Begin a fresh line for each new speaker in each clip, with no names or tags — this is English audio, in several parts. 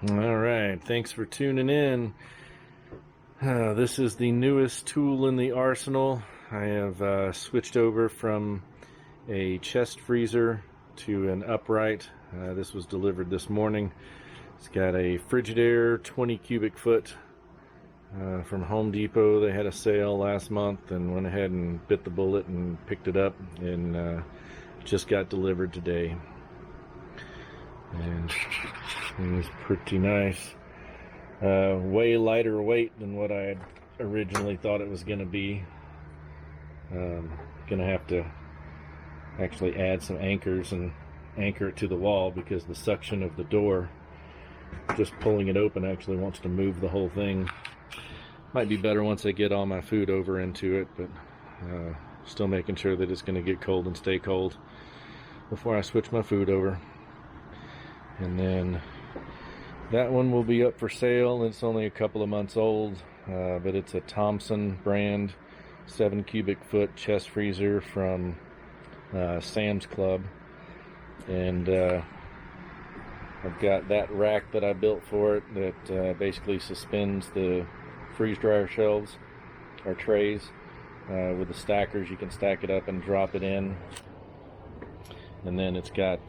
All right, thanks for tuning in. This is the newest tool in the arsenal. I have switched over from a chest freezer to an upright. This was delivered this morning. It's got a Frigidaire 20 cubic foot from Home Depot. They had a sale last month and went ahead and bit the bullet and picked it up, and just got delivered today. And it was pretty nice. Way lighter weight than what I had originally thought it was going to be. Gonna have to actually add some anchors and anchor it to the wall, because the suction of the door, just pulling it open, actually wants to move the whole thing. Might be better once I get all my food over into it, but still making sure that it's going to get cold and stay cold before I switch my food over. And then that one will be up for sale. It's only a couple of months old, but it's a Thompson brand 7 cubic foot chest freezer from Sam's Club. And I've got that rack that I built for it that basically suspends the freeze dryer shelves or trays with the stackers. You can stack it up and drop it in. And then it's got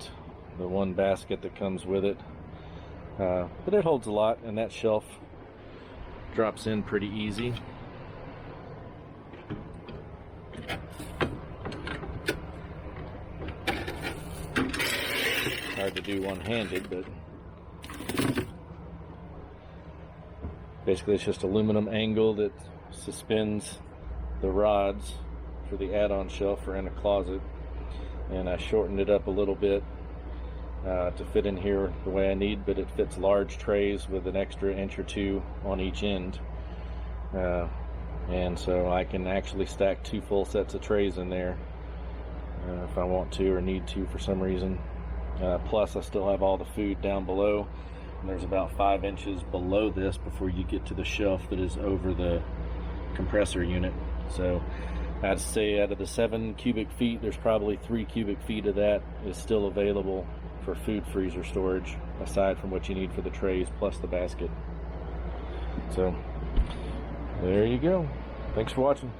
the one basket that comes with it, but it holds a lot, and that shelf drops in pretty easy. Hard to do one-handed, but basically it's just aluminum angle that suspends the rods for the add-on shelf or in a closet, and I shortened it up a little bit to fit in here the way I need, but it fits large trays with an extra inch or two on each end, and so I can actually stack 2 full sets of trays in there if I want to or need to for some reason. Plus I still have all the food down below, and there's about 5 inches below this before you get to the shelf that is over the compressor unit. So I'd say out of the 7 cubic feet, there's probably 3 cubic feet of that is still available for food freezer storage, aside from what you need for the trays plus the basket. So there you go. Thanks for watching.